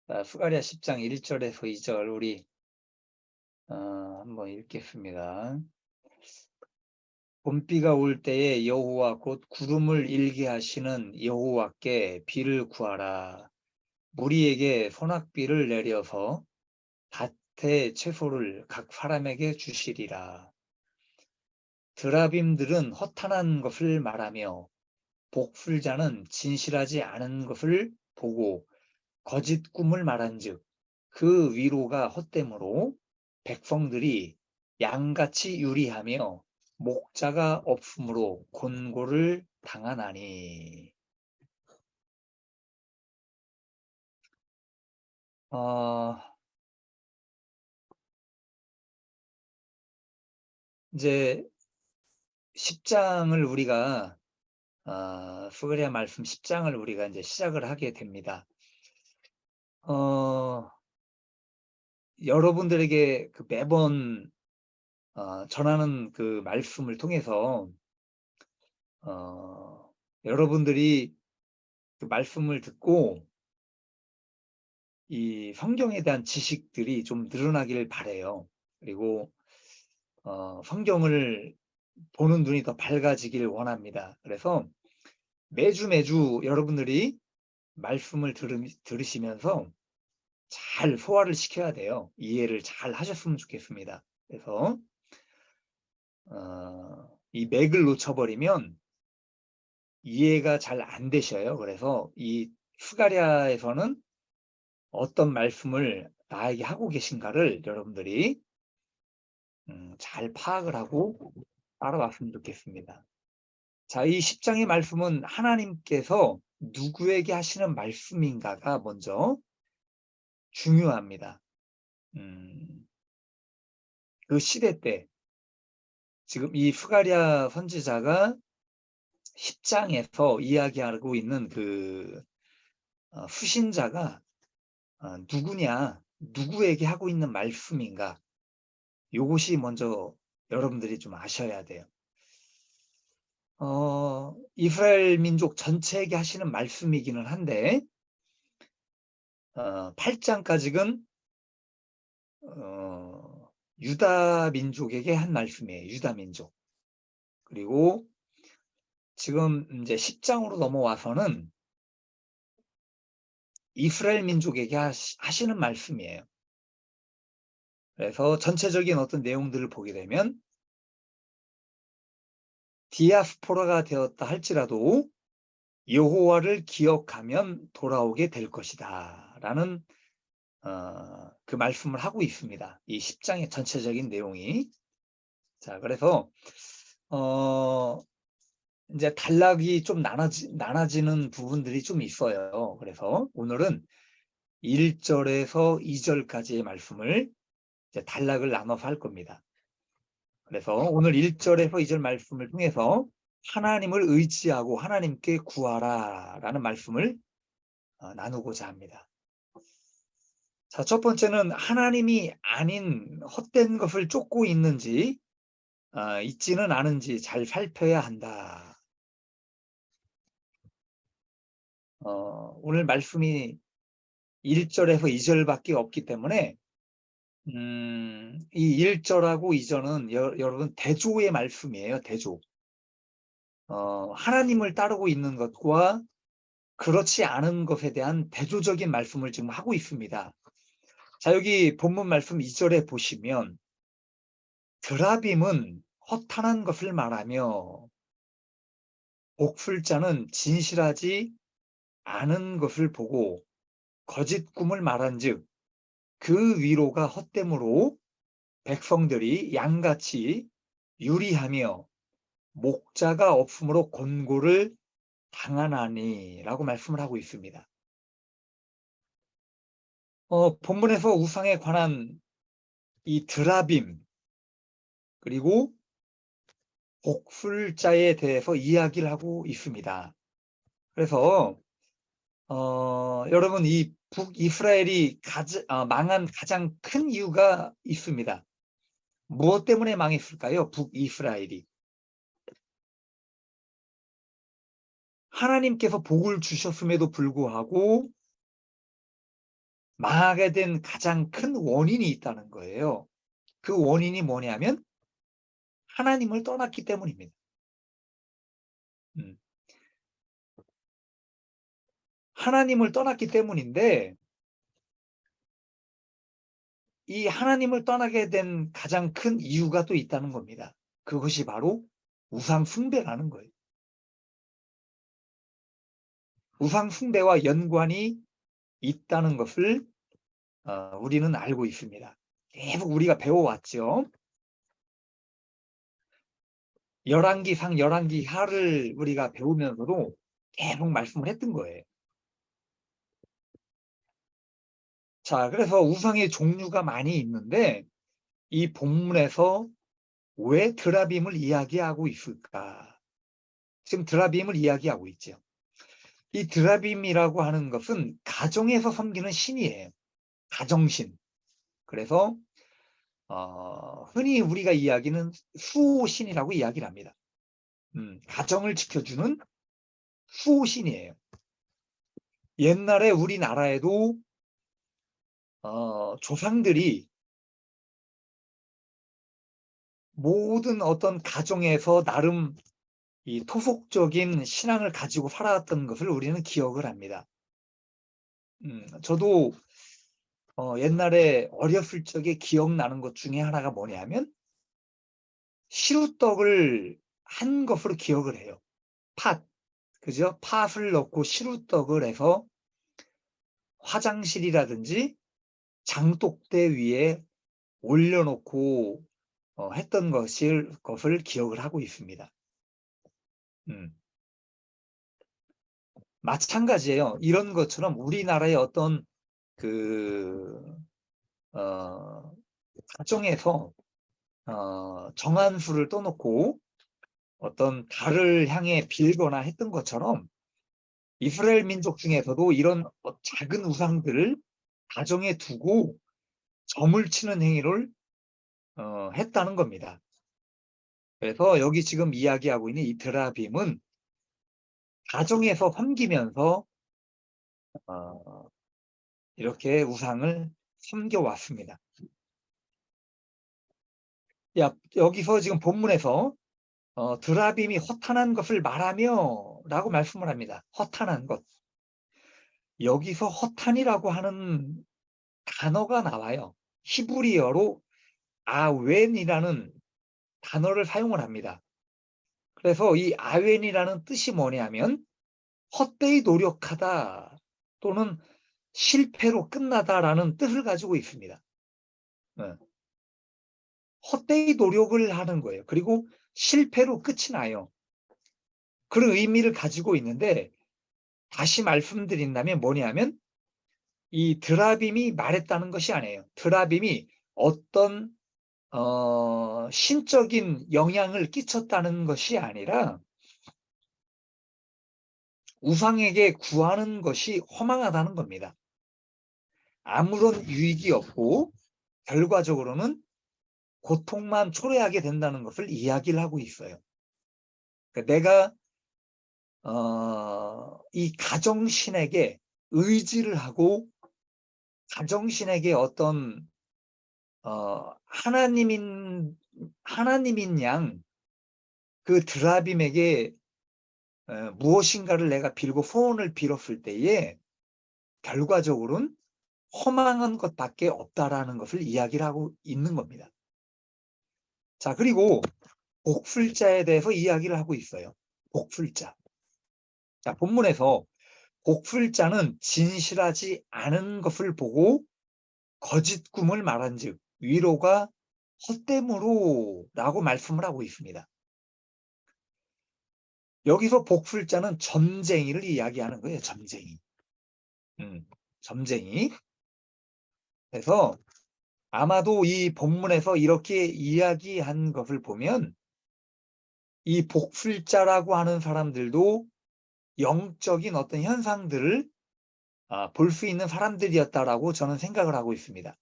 스가랴 10장 1절에서 2절 우리 한번 읽겠습니다. 봄비가 올 때에 여호와 곧 구름을 일게 하시는 여호와께 비를 구하라. 무리에게 소낙비를 내려서 밭의 채소를 각 사람에게 주시리라. 드라빔들은 허탄한 것을 말하며 복술자는 진실하지 않은 것을 보고 거짓 꿈을 말한즉 그 위로가 헛되므로 백성들이 양같이 유리하며 목자가 없으므로 곤고를 당하나니. 어, 이제 10장을 우리가 스가랴 말씀 10장을 우리가 이제 시작을 하게 됩니다. 여러분들에게 그 매번 전하는 그 말씀을 통해서 여러분들이 그 말씀을 듣고 이 성경에 대한 지식들이 좀 늘어나길 바래요. 그리고 성경을 보는 눈이 더 밝아지길 원합니다. 그래서 매주 여러분들이 말씀을 들으시면서 잘 소화를 시켜야 돼요. 이해를 잘 하셨으면 좋겠습니다. 그래서 이 맥을 놓쳐버리면 이해가 잘 안 되셔요. 그래서 이 스가랴에서는 어떤 말씀을 나에게 하고 계신가를 여러분들이 잘 파악을 하고 따라왔으면 좋겠습니다. 자, 이 10장의 말씀은 하나님께서 누구에게 하시는 말씀인가가 먼저 중요합니다. 그 시대 때 지금 이 스가랴 선지자가 10장에서 이야기하고 있는 그 수신자가 누구냐, 누구에게 하고 있는 말씀인가, 이것이 먼저 여러분들이 좀 아셔야 돼요. 이스라엘 민족 전체에게 하시는 말씀이기는 한데 8장까지는 유다 민족에게 한 말씀이에요. 유다 민족. 그리고 지금 이제 10장으로 넘어와서는 이스라엘 민족에게 하시는 말씀이에요. 그래서 전체적인 어떤 내용들을 보게 되면 디아스포라가 되었다 할지라도 여호와를 기억하면 돌아오게 될 것이다 라는 그 말씀을 하고 있습니다. 이 10장의 전체적인 내용이. 자, 그래서 이제 단락이 좀 나눠지는 부분들이 좀 있어요. 그래서 오늘은 1절에서 2절까지의 말씀을 이제 단락을 나눠서 할 겁니다. 그래서 오늘 1절에서 2절 말씀을 통해서 하나님을 의지하고 하나님께 구하라 라는 말씀을 나누고자 합니다. 자, 첫 번째는 하나님이 아닌 헛된 것을 쫓고 있는지 있지는 않은지 잘 살펴야 한다. 오늘 말씀이 1절에서 2절밖에 없기 때문에 이 1절하고 2절은 여러분 대조의 말씀이에요. 대조. 하나님을 따르고 있는 것과 그렇지 않은 것에 대한 대조적인 말씀을 지금 하고 있습니다. 자, 여기 본문 말씀 2절에 보시면 드라빔은 허탄한 것을 말하며 복술자는 진실하지 않은 것을 보고 거짓 꿈을 말한즉 그 위로가 헛되므로 백성들이 양같이 유리하며 목자가 없으므로 곤고를 당하나니 라고 말씀을 하고 있습니다. 본문에서 우상에 관한 이 드라빔 그리고 복술자에 대해서 이야기를 하고 있습니다. 그래서 여러분 이 북이스라엘이 망한 가장 큰 이유가 있습니다. 무엇 때문에 망했을까요? 북이스라엘이. 하나님께서 복을 주셨음에도 불구하고 망하게 된 가장 큰 원인이 있다는 거예요. 그 원인이 뭐냐면 하나님을 떠났기 때문입니다. 음. 하나님을 떠났기 때문인데 이 하나님을 떠나게 된 가장 큰 이유가 또 있다는 겁니다. 그것이 바로 우상 숭배라는 거예요. 우상 숭배와 연관이 있다는 것을 우리는 알고 있습니다. 계속 우리가 배워왔죠. 열왕기상, 열왕기하를 우리가 배우면서도 계속 말씀을 했던 거예요. 자, 그래서 우상의 종류가 많이 있는데 이 본문에서 왜 드라빔을 이야기하고 있을까? 지금 드라빔을 이야기하고 있죠. 이 드라빔이라고 하는 것은 가정에서 섬기는 신이에요. 가정신. 그래서 흔히 우리가 이야기는 수호신이라고 이야기를 합니다. 가정을 지켜주는 수호신이에요. 옛날에 우리나라에도 조상들이 모든 어떤 가정에서 나름 이 토속적인 신앙을 가지고 살아왔던 것을 우리는 기억을 합니다. 저도 옛날에 어렸을 적에 기억나는 것 중에 하나가 뭐냐면 시루떡을 한 것으로 기억을 해요. 팥, 그죠? 팥을 넣고 시루떡을 해서 화장실이라든지 장독대 위에 올려놓고 했던 것을 기억을 하고 있습니다. 마찬가지예요. 이런 것처럼 우리나라의 어떤 가정에서 정한수를 떠놓고 어떤 달을 향해 빌거나 했던 것처럼 이스라엘 민족 중에서도 이런 작은 우상들을 가정에 두고 점을 치는 행위를 했다는 겁니다. 그래서 여기 지금 이야기하고 있는 이 드라빔은 가정에서 섬기면서 이렇게 우상을 섬겨왔습니다. 여기서 지금 본문에서 드라빔이 허탄한 것을 말하며 라고 말씀을 합니다. 허탄한 것. 여기서 허탄이라고 하는 단어가 나와요. 히브리어로 아웬이라는 단어를 사용을 합니다. 그래서 이 아웬이라는 뜻이 뭐냐면 헛되이 노력하다 또는 실패로 끝나다라는 뜻을 가지고 있습니다. 헛되이 노력을 하는 거예요. 그리고 실패로 끝이 나요. 그런 의미를 가지고 있는데 다시 말씀드린다면 뭐냐면 이 드라빔이 말했다는 것이 아니에요. 드라빔이 어떤 신적인 영향을 끼쳤다는 것이 아니라 우상에게 구하는 것이 허망하다는 겁니다. 아무런 유익이 없고 결과적으로는 고통만 초래하게 된다는 것을 이야기를 하고 있어요. 그러니까 내가 이 가정신에게 의지를 하고 가정신에게 어떤 하나님인 양 그 드라빔에게 무엇인가를 내가 빌고 소원을 빌었을 때에 결과적으로는 허망한 것밖에 없다라는 것을 이야기를 하고 있는 겁니다. 자, 그리고 복술자에 대해서 이야기를 하고 있어요. 복술자. 자, 본문에서 복술자는 진실하지 않은 것을 보고 거짓 꿈을 말한즉 위로가 헛됨으로 라고 말씀을 하고 있습니다. 여기서 복술자는 점쟁이를 이야기하는 거예요. 점쟁이. 점쟁이. 그래서 아마도 이 본문에서 이렇게 이야기한 것을 보면 이 복술자라고 하는 사람들도 영적인 어떤 현상들을 볼 수 있는 사람들이었다라고 저는 생각을 하고 있습니다.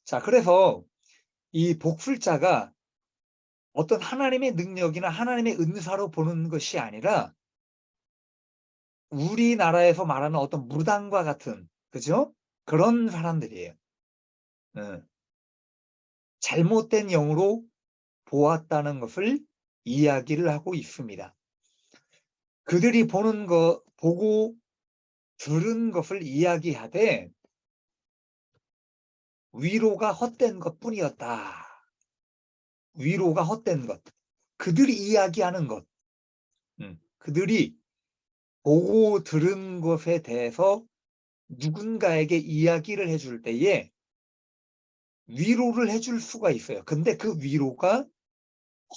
자, 그래서 이 복술자가 어떤 하나님의 능력이나 하나님의 은사로 보는 것이 아니라 우리나라에서 말하는 어떤 무당과 같은, 그죠? 그런 사람들이에요. 잘못된 영으로 보았다는 것을 이야기를 하고 있습니다. 그들이 보고 들은 것을 이야기하되 위로가 헛된 것뿐이었다. 위로가 헛된 것. 그들이 이야기하는 것. 그들이 보고 들은 것에 대해서 누군가에게 이야기를 해줄 때에 위로를 해줄 수가 있어요. 근데 그 위로가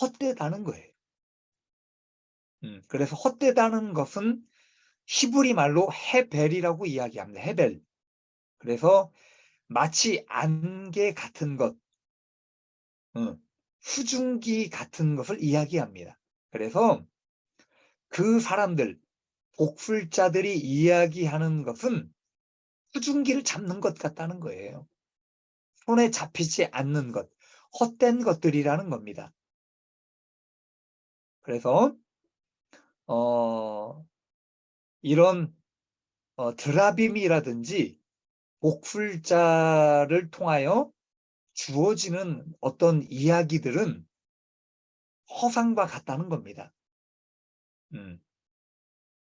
헛되다는 거예요. 그래서 헛되다는 것은 히브리 말로 헤벨이라고 이야기합니다. 헤벨. 그래서 마치 안개 같은 것, 수증기 같은 것을 이야기합니다. 그래서 그 사람들, 복술자들이 이야기하는 것은 수증기를 잡는 것 같다는 거예요. 손에 잡히지 않는 것, 헛된 것들이라는 겁니다. 그래서 이런 드라빔이라든지 복술자를 통하여 주어지는 어떤 이야기들은 허상과 같다는 겁니다.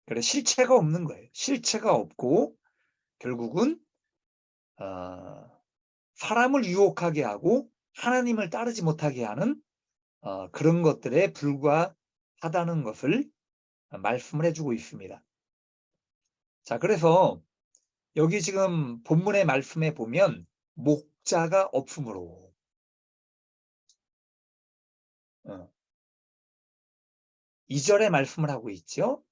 그래 실체가 없는 거예요. 실체가 없고 결국은 사람을 유혹하게 하고 하나님을 따르지 못하게 하는 그런 것들에 불과하다는 것을 말씀을 해주고 있습니다. 자, 그래서 여기 지금 본문의 말씀에 보면 목자가 없으므로 2절의 말씀을 하고 있죠.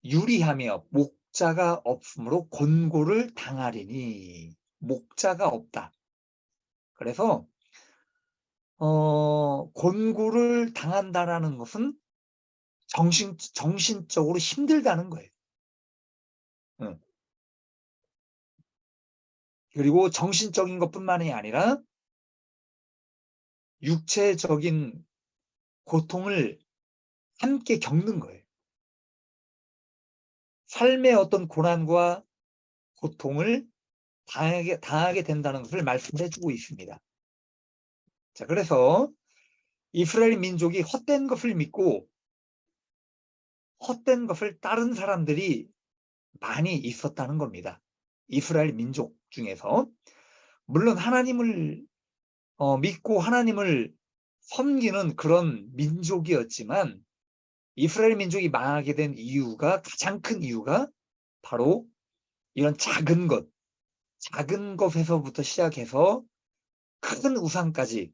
유리하며 목자가 없으므로 곤고를 당하리니 목자가 없다. 그래서 곤고를 당한다라는 것은 정신적으로 힘들다는 거예요. 그리고 정신적인 것뿐만이 아니라 육체적인 고통을 함께 겪는 거예요. 삶의 어떤 고난과 고통을 당하게 된다는 것을 말씀해 주고 있습니다. 자, 그래서 이스라엘 민족이 헛된 것을 믿고 헛된 것을 따른 사람들이 많이 있었다는 겁니다. 이스라엘 민족 중에서. 물론 하나님을 믿고 하나님을 섬기는 그런 민족이었지만 이스라엘 민족이 망하게 된 이유가 가장 큰 이유가 바로 이런 작은 것에서부터 시작해서 큰 우상까지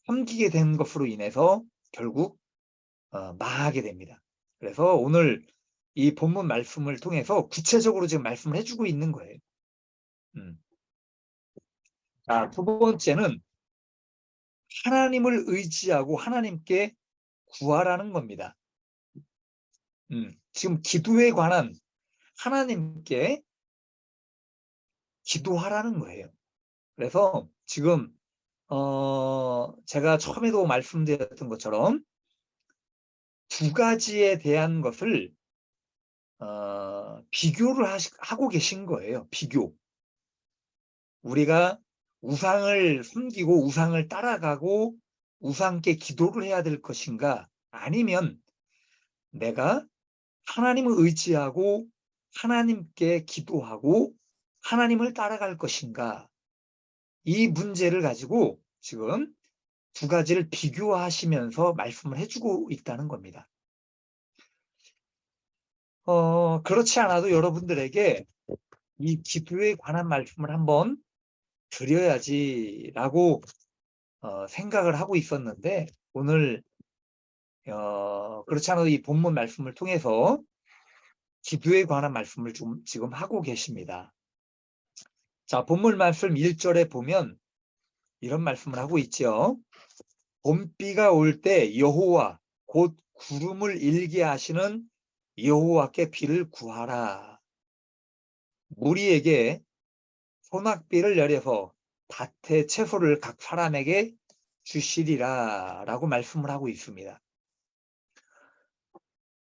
섬기게 된 것으로 인해서 결국 망하게 됩니다. 그래서 오늘 이 본문 말씀을 통해서 구체적으로 지금 말씀을 해주고 있는 거예요. 자, 두 번째는 하나님을 의지하고 하나님께 구하라는 겁니다. 지금 기도에 관한 하나님께 기도하라는 거예요. 그래서 지금 제가 처음에도 말씀드렸던 것처럼 두 가지에 대한 것을 비교를 하고 계신 거예요. 비교. 우리가 우상을 섬기고 우상을 따라가고 우상께 기도를 해야 될 것인가? 아니면 내가 하나님을 의지하고 하나님께 기도하고 하나님을 따라갈 것인가? 이 문제를 가지고 지금 두 가지를 비교하시면서 말씀을 해주고 있다는 겁니다. 그렇지 않아도 여러분들에게 이 기도에 관한 말씀을 한번 드려야지라고 생각을 하고 있었는데 오늘 그렇지 않아도 이 본문 말씀을 통해서 기도에 관한 말씀을 지금 하고 계십니다. 자, 본문 말씀 1절에 보면 이런 말씀을 하고 있죠. 봄비가 올 때 여호와 곧 구름을 일게 하시는 여호와께 비를 구하라. 무리에게 소낙비를 내려서 밭의 채소를 각 사람에게 주시리라 라고 말씀을 하고 있습니다.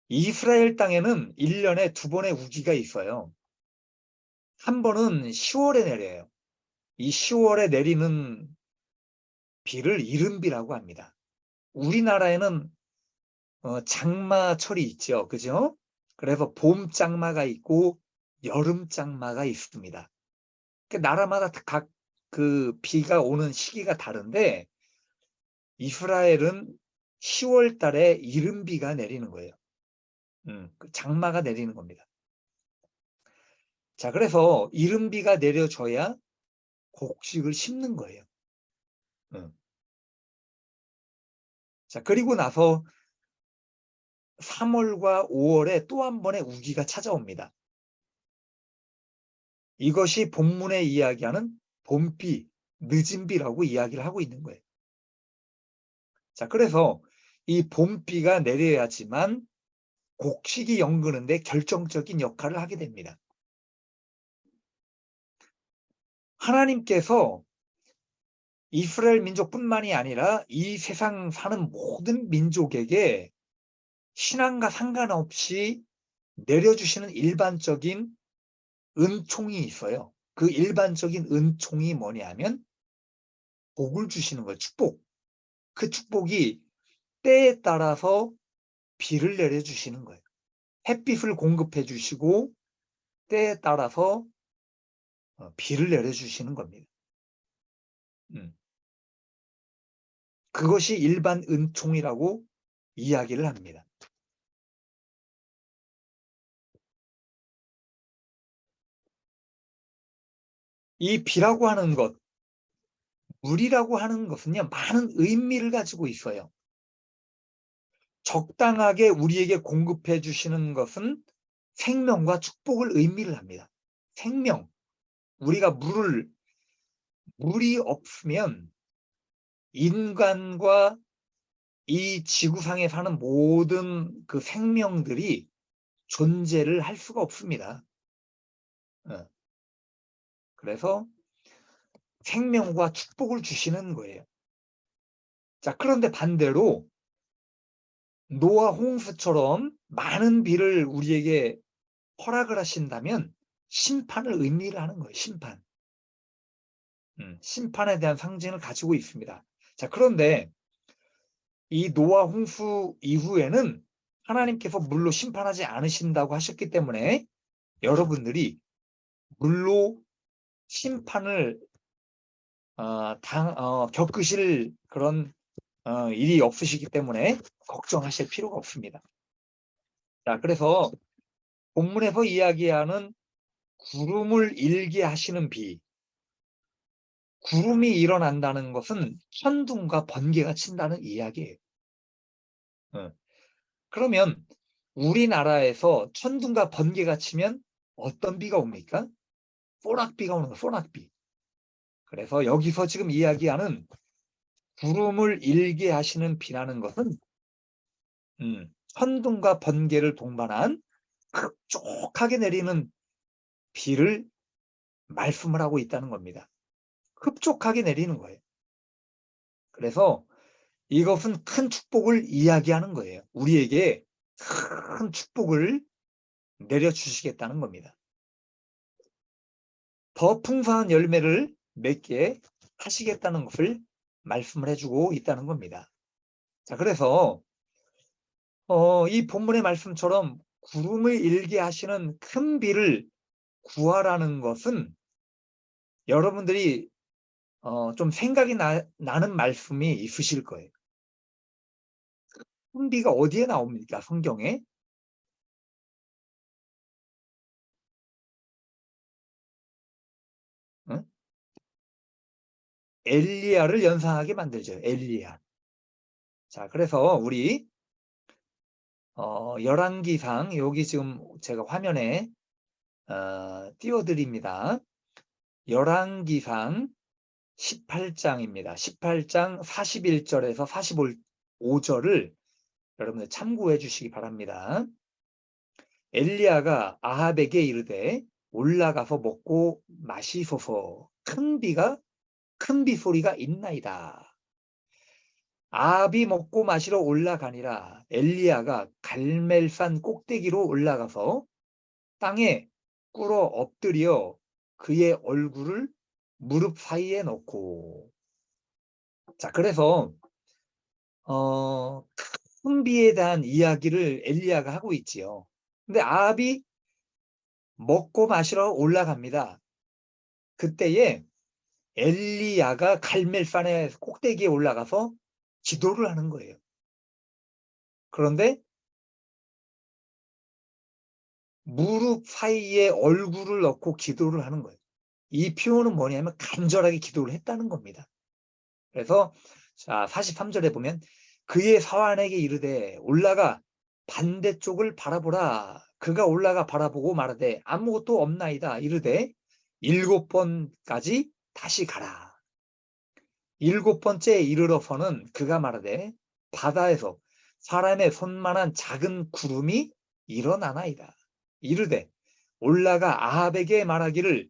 이스라엘 땅에는 1년에 2번의 우기가 있어요. 한 번은 10월에 내려요. 이 10월에 내리는 비를 이른비라고 합니다. 우리나라에는 장마철이 있죠. 그죠? 그래서 봄 장마가 있고 여름 장마가 있습니다. 그 나라마다 각 그 비가 오는 시기가 다른데 이스라엘은 10월 달에 이른비가 내리는 거예요. 그 장마가 내리는 겁니다. 자, 그래서 이른비가 내려줘야 곡식을 심는 거예요. 자, 그리고 나서 3월과 5월에 또 한 번의 우기가 찾아옵니다. 이것이 본문에 이야기하는 봄비, 늦은비라고 이야기를 하고 있는 거예요. 자, 그래서 이 봄비가 내려야지만 곡식이 연그는데 결정적인 역할을 하게 됩니다. 하나님께서 이스라엘 민족뿐만이 아니라 이 세상 사는 모든 민족에게 신앙과 상관없이 내려주시는 일반적인 은총이 있어요. 그 일반적인 은총이 뭐냐면 복을 주시는 거예요. 축복. 그 축복이 때에 따라서 비를 내려주시는 거예요. 햇빛을 공급해 주시고 때에 따라서 비를 내려주시는 겁니다. 그것이 일반 은총이라고 이야기를 합니다. 이 비라고 하는 것, 물이라고 하는 것은요, 많은 의미를 가지고 있어요. 적당하게 우리에게 공급해 주시는 것은 생명과 축복을 의미를 합니다. 생명. 우리가 물이 없으면 인간과 이 지구상에 사는 모든 그 생명들이 존재를 할 수가 없습니다. 그래서 생명과 축복을 주시는 거예요. 자, 그런데 반대로 노아 홍수처럼 많은 비를 우리에게 허락을 하신다면 심판을 의미를 하는 거예요. 심판. 심판에 대한 상징을 가지고 있습니다. 자, 그런데 이 노아 홍수 이후에는 하나님께서 물로 심판하지 않으신다고 하셨기 때문에 여러분들이 물로 심판을 겪으실 그런 일이 없으시기 때문에 걱정하실 필요가 없습니다. 자, 그래서 본문에서 이야기하는 구름을 일게 하시는 비, 구름이 일어난다는 것은 천둥과 번개가 친다는 이야기예요. 그러면 우리나라에서 천둥과 번개가 치면 어떤 비가 옵니까? 소낙비가 오는 거예요. 소낙비. 그래서 여기서 지금 이야기하는 구름을 일게 하시는 비라는 것은 천둥과 번개를 동반한 흡족하게 내리는 비를 말씀을 하고 있다는 겁니다. 흡족하게 내리는 거예요. 그래서 이것은 큰 축복을 이야기하는 거예요. 우리에게 큰 축복을 내려주시겠다는 겁니다. 더 풍성한 열매를 맺게 하시겠다는 것을 말씀을 해주고 있다는 겁니다. 자, 그래서 이 본문의 말씀처럼 구름을 일게 하시는 큰 비를 구하라는 것은 여러분들이 좀 생각이 나는 말씀이 있으실 거예요. 큰 비가 어디에 나옵니까? 성경에? 응? 엘리야를 연상하게 만들죠. 엘리야. 자, 그래서 우리 열왕기상 여기 지금 제가 화면에 띄워드립니다. 열왕기상 18장입니다. 18장 41절에서 45절을 여러분들 참고해 주시기 바랍니다. 엘리야가 아합에게 이르되 올라가서 먹고 마시소서 큰 비 소리가 있나이다. 아합이 먹고 마시러 올라가니라. 엘리야가 갈멜산 꼭대기로 올라가서 땅에 꿇어 엎드려 그의 얼굴을 무릎 사이에 넣고. 자, 그래서 큰 비에 대한 이야기를 엘리야가 하고 있지요. 근데 아합이 먹고 마시러 올라갑니다. 그때에 엘리야가 갈멜산의 꼭대기에 올라가서 기도를 하는 거예요. 그런데 무릎 사이에 얼굴을 넣고 기도를 하는 거예요. 이 표현은 뭐냐면 간절하게 기도를 했다는 겁니다. 그래서 자 43절에 보면 그의 사환에게 이르되 올라가 반대쪽을 바라보라. 그가 올라가 바라보고 말하되 아무것도 없나이다. 이르되 7번까지 다시 가라. 7번째에 이르러서는 그가 말하되 바다에서 사람의 손만한 작은 구름이 일어나나이다. 이르되 올라가 아합에게 말하기를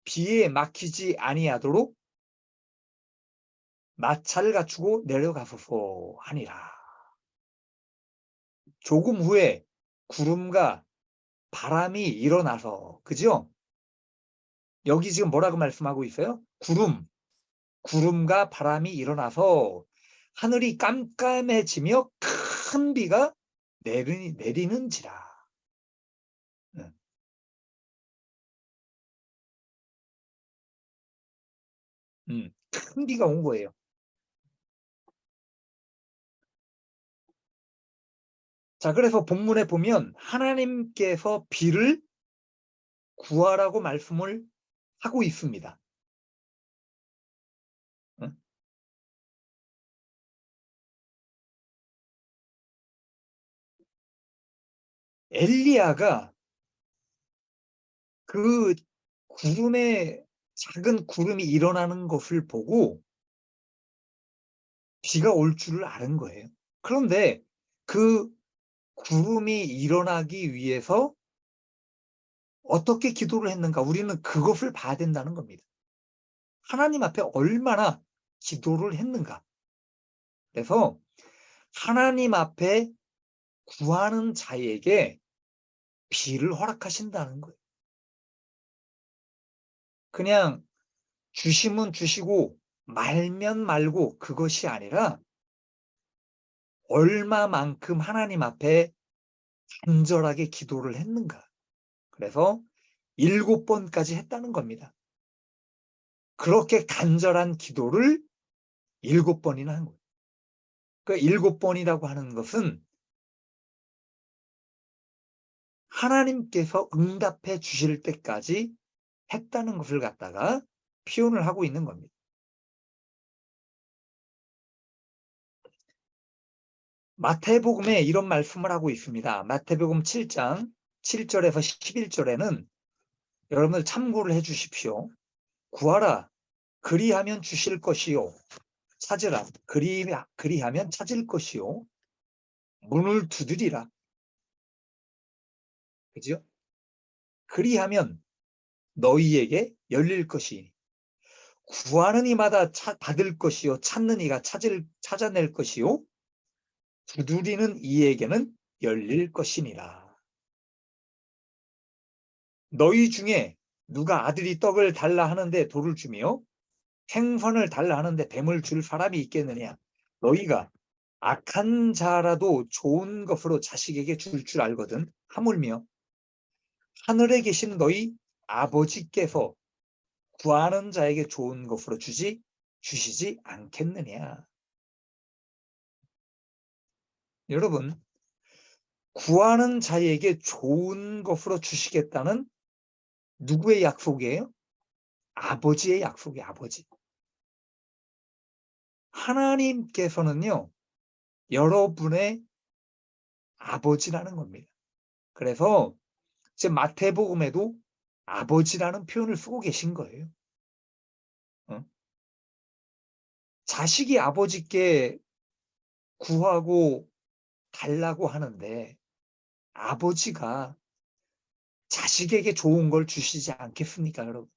비에 막히지 아니하도록 마차를 갖추고 내려가소서 하니라. 조금 후에 구름과 바람이 일어나서, 그죠? 여기 지금 뭐라고 말씀하고 있어요? 구름과 바람이 일어나서 하늘이 깜깜해지며 큰 비가 내리는지라. 큰 비가 온 거예요. 자, 그래서 본문에 보면 하나님께서 비를 구하라고 말씀을 하고 있습니다. 엘리야가 그 작은 구름이 일어나는 것을 보고 비가 올 줄을 아는 거예요. 그런데 그 구름이 일어나기 위해서 어떻게 기도를 했는가? 우리는 그것을 봐야 된다는 겁니다. 하나님 앞에 얼마나 기도를 했는가? 그래서 하나님 앞에 구하는 자에게 비를 허락하신다는 거예요. 그냥 주시면 주시고 말면 말고 그것이 아니라 얼마만큼 하나님 앞에 간절하게 기도를 했는가. 그래서 7번까지 했다는 겁니다. 그렇게 간절한 기도를 7번이나 한 거예요. 그 7번이라고 하는 것은 하나님께서 응답해 주실 때까지 했다는 것을 갖다가 표현을 하고 있는 겁니다. 마태복음에 이런 말씀을 하고 있습니다. 마태복음 7장 7절에서 11절에는 여러분들 참고를 해 주십시오. 구하라 그리하면 주실 것이요 찾으라 그리하면 찾을 것이요 문을 두드리라. 그죠? 그리하면 너희에게 열릴 것이니 구하는 이마다 받을 것이요 찾는 이가 찾아낼 것이요 두드리는 이에게는 열릴 것이니라. 너희 중에 누가 아들이 떡을 달라 하는데 돌을 주며 생선을 달라 하는데 뱀을 줄 사람이 있겠느냐. 너희가 악한 자라도 좋은 것으로 자식에게 줄 줄 알거든. 하물며 하늘에 계신 너희 아버지께서 구하는 자에게 좋은 것으로 주시지 않겠느냐. 여러분, 구하는 자에게 좋은 것으로 주시겠다는 누구의 약속이에요? 아버지의 약속이에요. 아버지. 하나님께서는요, 여러분의 아버지라는 겁니다. 그래서 지금 마태복음에도 아버지라는 표현을 쓰고 계신 거예요. 자식이 아버지께 구하고 달라고 하는데 아버지가 자식에게 좋은 걸 주시지 않겠습니까, 여러분?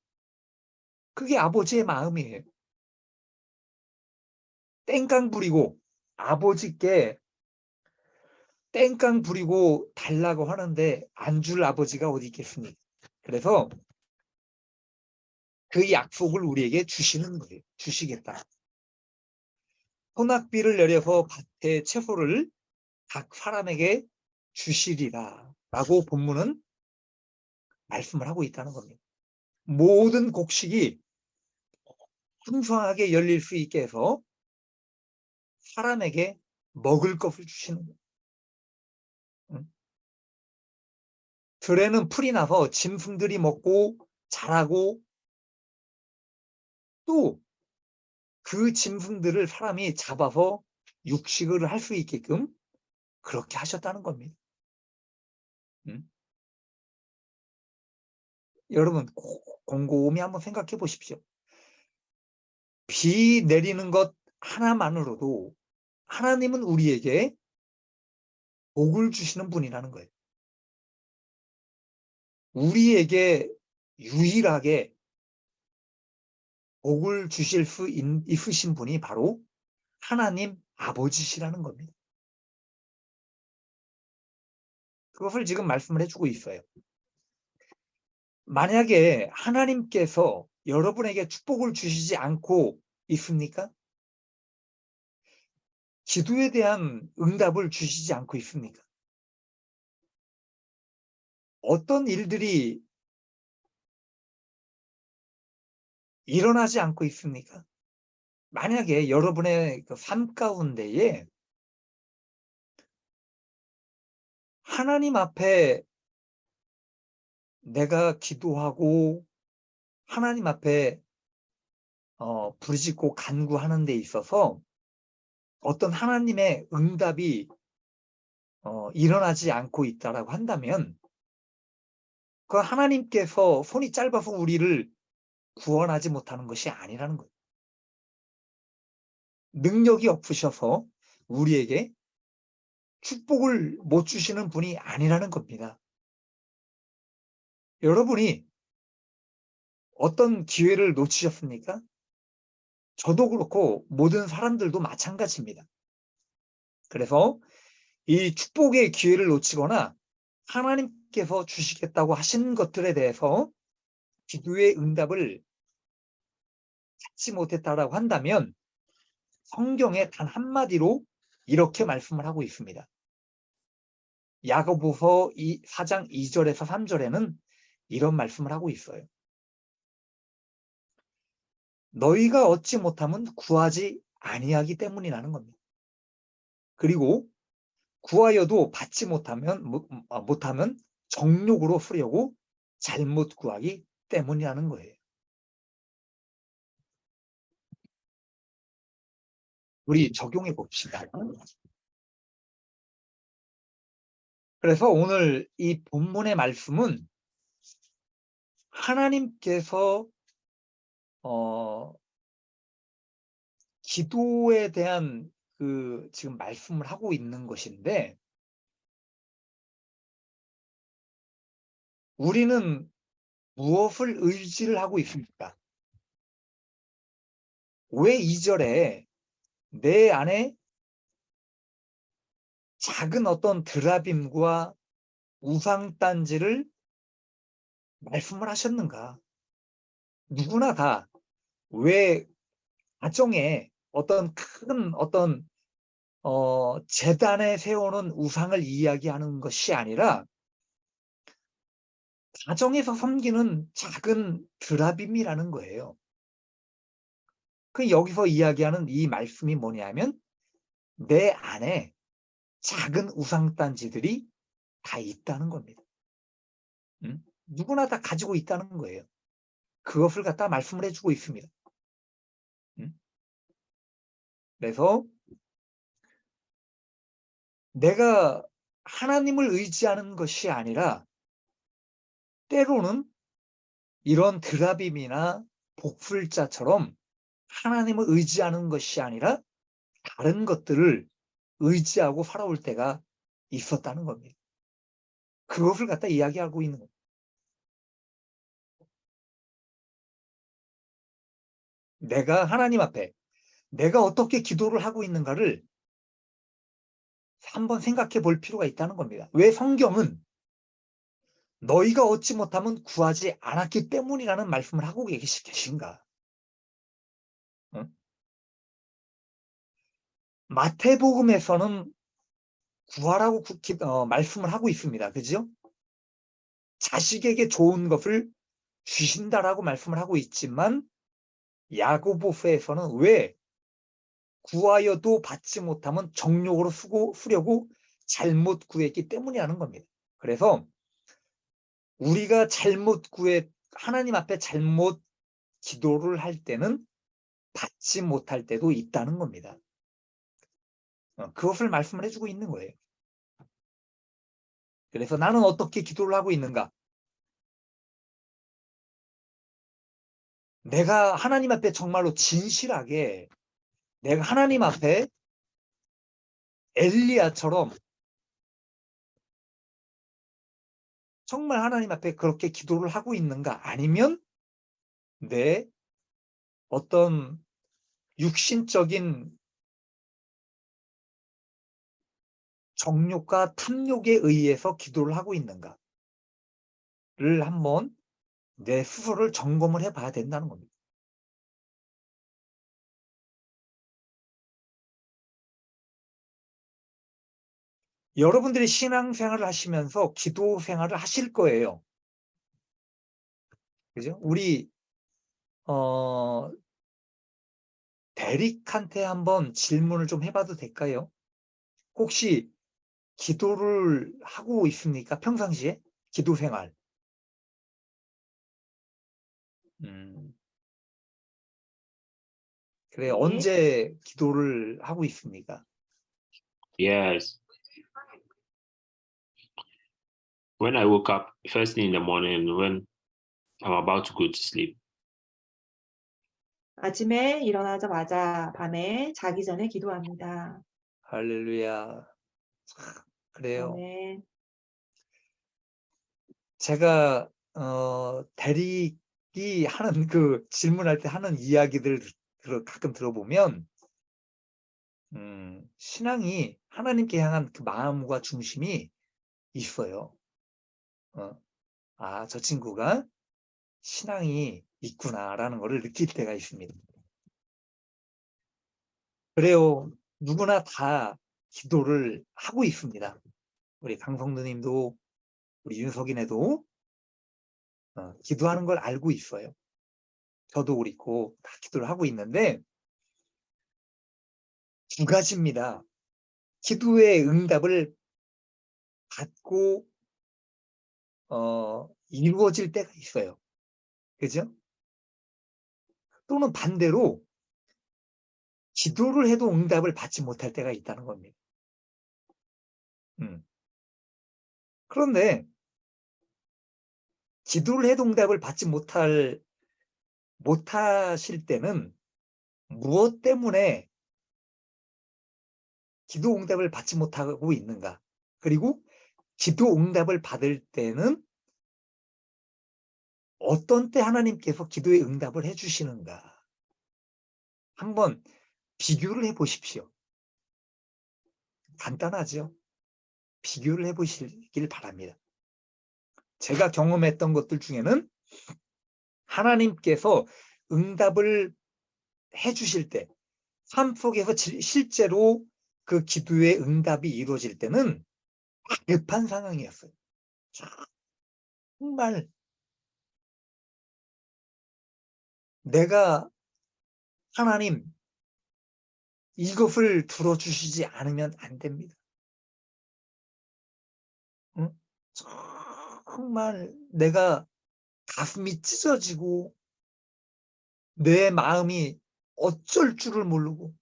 그게 아버지의 마음이에요. 땡깡 부리고 아버지께 땡깡 부리고 달라고 하는데 안 줄 아버지가 어디 있겠습니까? 그래서 그 약속을 우리에게 주시는 거예요. 주시겠다. 소낙비를 내려서 밭의 채소를 각 사람에게 주시리라 라고 본문은 말씀을 하고 있다는 겁니다. 모든 곡식이 풍성하게 열릴 수 있게 해서 사람에게 먹을 것을 주시는 거예요. 들에는 풀이 나서 짐승들이 먹고 자라고 또 그 짐승들을 사람이 잡아서 육식을 할 수 있게끔 그렇게 하셨다는 겁니다. 여러분 곰곰이 한번 생각해 보십시오. 비 내리는 것 하나만으로도 하나님은 우리에게 복을 주시는 분이라는 거예요. 우리에게 유일하게 복을 주실 수 있으신 분이 바로 하나님 아버지시라는 겁니다. 그것을 지금 말씀을 해주고 있어요. 만약에 하나님께서 여러분에게 축복을 주시지 않고 있습니까? 기도에 대한 응답을 주시지 않고 있습니까? 어떤 일들이 일어나지 않고 있습니까? 만약에 여러분의 그 삶 가운데에 하나님 앞에 내가 기도하고 하나님 앞에 부르짖고 간구하는 데 있어서 어떤 하나님의 응답이 일어나지 않고 있다라고 한다면 그 하나님께서 손이 짧아서 우리를 구원하지 못하는 것이 아니라는 거예요. 능력이 없으셔서 우리에게 축복을 못 주시는 분이 아니라는 겁니다. 여러분이 어떤 기회를 놓치셨습니까? 저도 그렇고 모든 사람들도 마찬가지입니다. 그래서 이 축복의 기회를 놓치거나 하나님께서 주시겠다고 하신 것들에 대해서 기도의 응답을 찾지 못했다라고 한다면 성경에 단 한마디로 이렇게 말씀을 하고 있습니다. 야고보서 4장 2절에서 3절에는 이런 말씀을 하고 있어요. 너희가 얻지 못하면 구하지 아니하기 때문이라는 겁니다. 그리고 구하여도 받지 못하면 정욕으로 쓰려고 잘못 구하기 때문이라는 거예요. 우리 적용해 봅시다. 그래서 오늘 이 본문의 말씀은 하나님께서 기도에 대한 지금 말씀을 하고 있는 것인데 우리는 무엇을 의지를 하고 있습니까? 왜 2절에 내 안에 작은 어떤 드라빔과 우상단지를 말씀을 하셨는가? 누구나 다 왜 가정에 어떤 큰 재단에 세우는 우상을 이야기하는 것이 아니라 가정에서 섬기는 작은 드라빔이라는 거예요. 여기서 이야기하는 이 말씀이 뭐냐면 내 안에 작은 우상단지들이 다 있다는 겁니다. 누구나 다 가지고 있다는 거예요. 그것을 갖다 말씀을 해주고 있습니다. 그래서 내가 하나님을 의지하는 것이 아니라 때로는 이런 드라빔이나 복술자처럼 하나님을 의지하는 것이 아니라 다른 것들을 의지하고 살아올 때가 있었다는 겁니다. 그것을 갖다 이야기하고 있는 겁니다. 내가 하나님 앞에 내가 어떻게 기도를 하고 있는가를 한번 생각해 볼 필요가 있다는 겁니다. 왜 성경은 너희가 얻지 못하면 구하지 않았기 때문이라는 말씀을 하고 계신가? 응? 마태복음에서는 구하라고 말씀을 하고 있습니다. 그죠? 자식에게 좋은 것을 주신다라고 말씀을 하고 있지만 야고보서에서는 왜 구하여도 받지 못하면 정욕으로 수려고 잘못 구했기 때문이라는 겁니다. 그래서 우리가 하나님 앞에 잘못 기도를 할 때는 받지 못할 때도 있다는 겁니다. 그것을 말씀을 해주고 있는 거예요. 그래서 나는 어떻게 기도를 하고 있는가? 내가 하나님 앞에 정말로 진실하게 내가 하나님 앞에 엘리야처럼 정말 하나님 앞에 그렇게 기도를 하고 있는가? 아니면 내 어떤 육신적인 정욕과 탐욕에 의해서 기도를 하고 있는가를 한번 내 스스로를 점검을 해봐야 된다는 겁니다. 여러분들이 신앙생활을 하시면서 기도 생활을 하실 거예요. 그죠? 우리 대릭한테 한번 질문을 좀 해봐도 될까요? 혹시 기도를 하고 있습니까? 평상시에? 기도 생활. 그래, 네. 언제 기도를 하고 있습니까? Yes. When I woke up first thing in the morning, when I'm about to go to sleep. 아침에 일어나자마자 밤에 자기 전에 기도합니다. 할렐루야. 그래요. 아멘. 제가 대릭이 하는 그 질문할 때 하는 이야기들 가끔 들어보면 신앙이 하나님께 향한 그 마음과 중심이 있어요. 저 친구가 신앙이 있구나라는 것을 느낄 때가 있습니다. 그래요. 누구나 다 기도를 하고 있습니다. 우리 강성두님도 우리 윤석인애도 기도하는 걸 알고 있어요. 저도 그렇고 다 기도를 하고 있는데 두 가지입니다. 기도의 응답을 받고 이루어질 때가 있어요. 그죠? 또는 반대로 기도를 해도 응답을 받지 못할 때가 있다는 겁니다. 그런데 기도를 해도 응답을 받지 못하실 때는 무엇 때문에 기도 응답을 받지 못하고 있는가? 그리고 기도 응답을 받을 때는 어떤 때 하나님께서 기도의 응답을 해주시는가? 한번 비교를 해보십시오. 간단하죠? 비교를 해보시길 바랍니다. 제가 경험했던 것들 중에는 하나님께서 응답을 해주실 때, 삶 속에서 실제로 그 기도의 응답이 이루어질 때는 급한 상황이었어요. 정말 내가 하나님 이것을 들어주시지 않으면 안 됩니다. 응? 정말 내가 가슴이 찢어지고 내 마음이 어쩔 줄을 모르고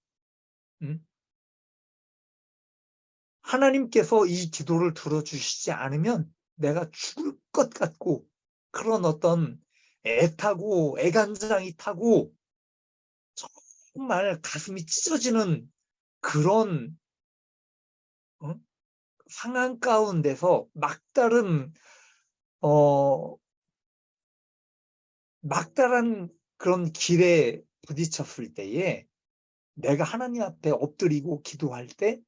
하나님께서 이 기도를 들어주시지 않으면 내가 죽을 것 같고 그런 어떤 애타고 애간장이 타고 정말 가슴이 찢어지는 그런 상황 가운데서 막다른 그런 길에 부딪혔을 때에 내가 하나님 앞에 엎드리고 기도할 때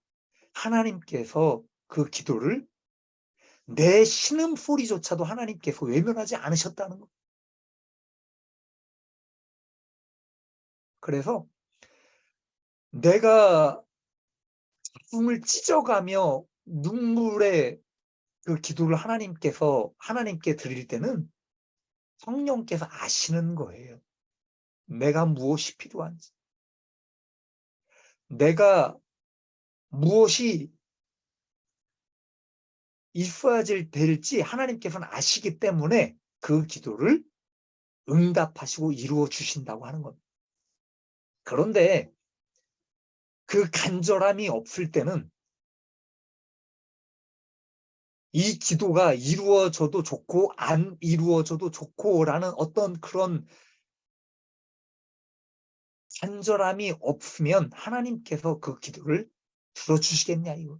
하나님께서 그 기도를 내 신음소리조차도 하나님께서 외면하지 않으셨다는 것. 그래서 내가 숨을 찢어가며 눈물의 그 기도를 하나님께 드릴 때는 성령께서 아시는 거예요. 내가 무엇이 필요한지. 내가 무엇이 있어야 될지 하나님께서는 아시기 때문에 그 기도를 응답하시고 이루어 주신다고 하는 겁니다. 그런데 그 간절함이 없을 때는 이 기도가 이루어져도 좋고 안 이루어져도 좋고라는 어떤 그런 간절함이 없으면 하나님께서 그 기도를 들어주시겠냐 이거.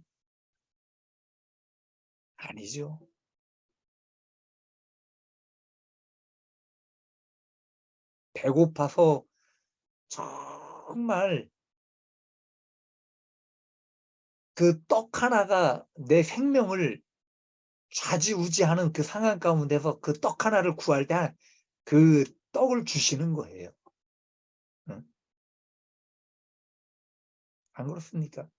아니죠. 배고파서 정말 그 떡 하나가 내 생명을 좌지우지하는 그 상황 가운데서 그 떡 하나를 구할 때 그 떡을 주시는 거예요. 응? 안 그렇습니까?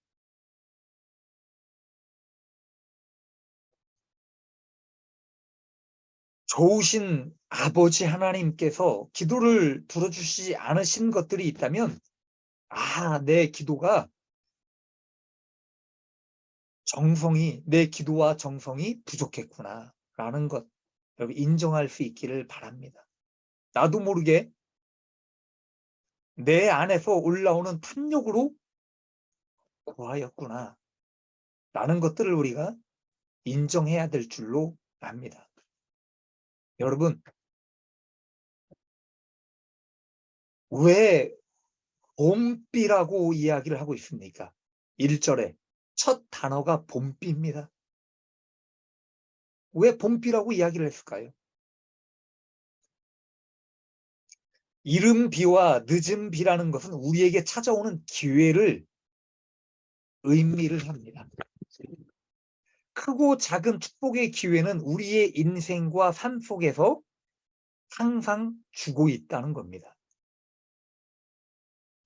좋으신 아버지 하나님께서 기도를 들어주시지 않으신 것들이 있다면 내 기도가 내 기도와 정성이 부족했구나 라는 것 여러분 인정할 수 있기를 바랍니다. 나도 모르게 내 안에서 올라오는 탐욕으로 고하였구나 라는 것들을 우리가 인정해야 될 줄로 압니다. 여러분 왜 봄비라고 이야기를 하고 있습니까? 1절에 첫 단어가 봄비입니다. 왜 봄비라고 이야기를 했을까요? 이른 비와 늦은 비라는 것은 우리에게 찾아오는 기회를 의미를 합니다. 크고 작은 축복의 기회는 우리의 인생과 삶 속에서 항상 주고 있다는 겁니다.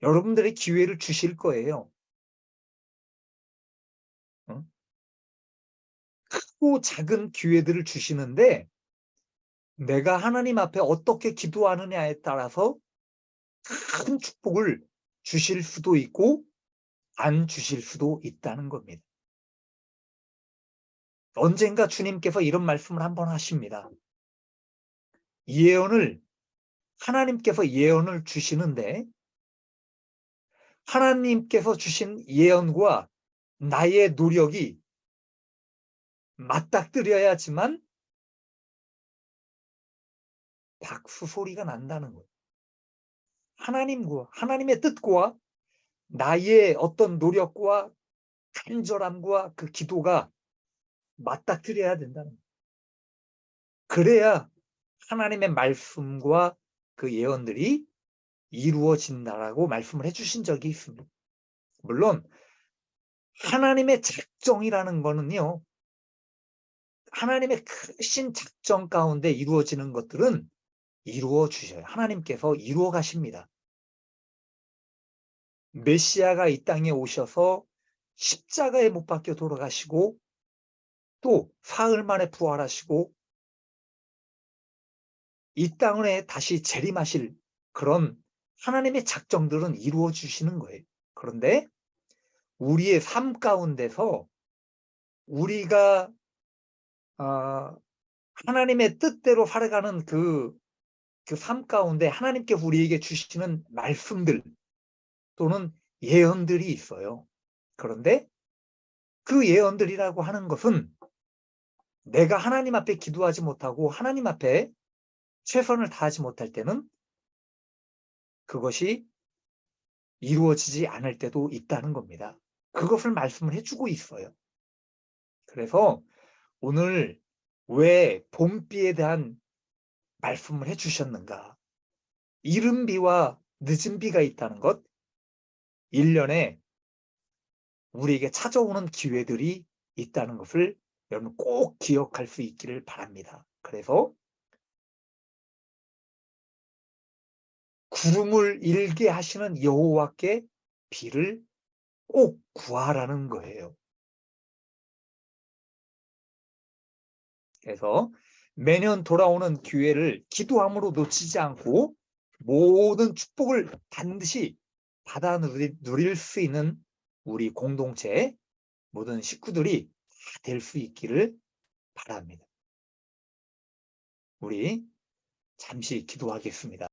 여러분들의 기회를 주실 거예요. 크고 작은 기회들을 주시는데 내가 하나님 앞에 어떻게 기도하느냐에 따라서 큰 축복을 주실 수도 있고 안 주실 수도 있다는 겁니다. 언젠가 주님께서 이런 말씀을 한번 하십니다. 하나님께서 예언을 주시는데 하나님께서 주신 예언과 나의 노력이 맞닥뜨려야지만 박수 소리가 난다는 거예요. 하나님의 뜻과 나의 어떤 노력과 간절함과 그 기도가 맞닥뜨려야 된다는 거예요. 그래야 하나님의 말씀과 그 예언들이 이루어진다라고 말씀을 해주신 적이 있습니다. 물론 하나님의 작정이라는 거는요. 하나님의 크신 작정 가운데 이루어지는 것들은 이루어 주셔요. 하나님께서 이루어 가십니다. 메시아가 이 땅에 오셔서 십자가에 못 박혀 돌아가시고 또 사흘 만에 부활하시고 이 땅에 다시 재림하실 그런 하나님의 작정들은 이루어 주시는 거예요. 그런데 우리의 삶 가운데서 우리가 하나님의 뜻대로 살아가는 그 삶 가운데 하나님께서 우리에게 주시는 말씀들 또는 예언들이 있어요. 그런데 그 예언들이라고 하는 것은 내가 하나님 앞에 기도하지 못하고 하나님 앞에 최선을 다하지 못할 때는 그것이 이루어지지 않을 때도 있다는 겁니다. 그것을 말씀을 해주고 있어요. 그래서 오늘 왜 봄비에 대한 말씀을 해주셨는가? 이른 비와 늦은 비가 있다는 것, 1년에 우리에게 찾아오는 기회들이 있다는 것을 여러분 꼭 기억할 수 있기를 바랍니다. 그래서 구름을 일게 하시는 여호와께 비를 꼭 구하라는 거예요. 그래서 매년 돌아오는 기회를 기도함으로 놓치지 않고 모든 축복을 반드시 받아 누릴 수 있는 우리 공동체 모든 식구들이 될 수 있기를 바랍니다. 우리 잠시 기도하겠습니다.